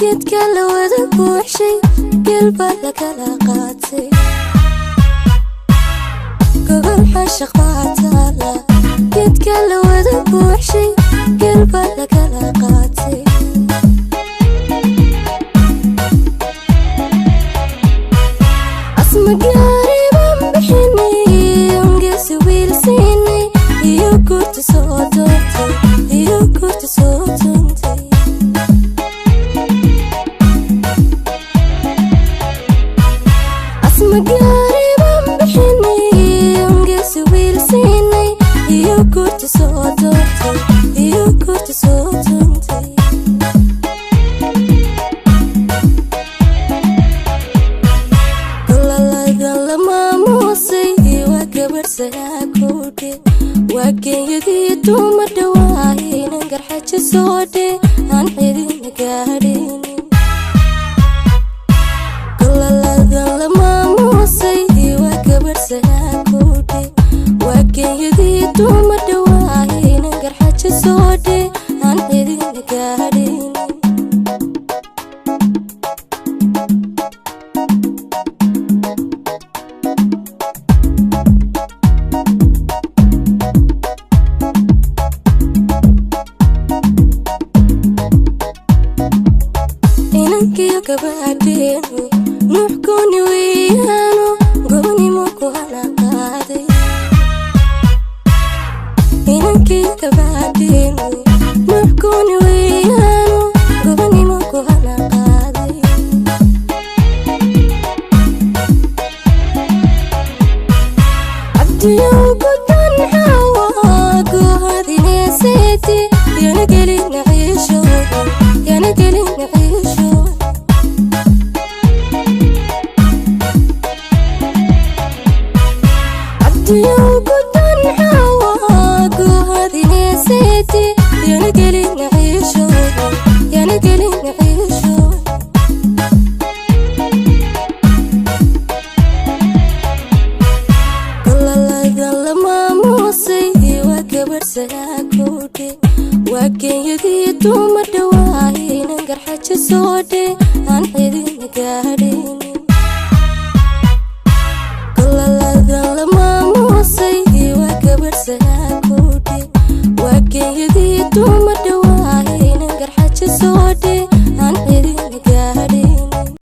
geedka la wada buuxshay geelba la kala qaatay gogol xashaq baa taala geedka la wada buuxshay geelba la kala qaatay asma gaari baan bixinay ongeesi wiil siinay iyo gurta soo doontay iyo gurta soo doontay asma gaari baan bixinay ongeesi wiil siinay iyo gurta soo doontay iyo gurta soo doontay wageeyadii dumar dhawaahinan garxaja soo dhee aan xidina gaadhaynin gololadan la maamuusay waa gabarhsanaa koodhe wageeyadii dumar dhawaahinan garxaja soo dhee aan xidina gaadhaynin inankiyo gabadheenu nuuxkooni weeyaano gobanimo ku hala qaaday inankiyo gabadheenu nuuxkooni weeyaano gobanimo ku hala qaaday cabdiyow gudan xawaa goohadineeseeti yana gelina ciishooda yana gelina ciishooda cabdiyow gudan xawaa goohadineeseeti yana gelina ciishooda yana gelina ciishooda gololadan la maamuusay waa gabarhsanaa koodhe wageeyadii dumar dhawaahinan garxaja soo dhee aan xidina gaadhaynin gololadan la maamuusay waa gabarhsanaa koodhe wageeyadii dumar dhawaahinan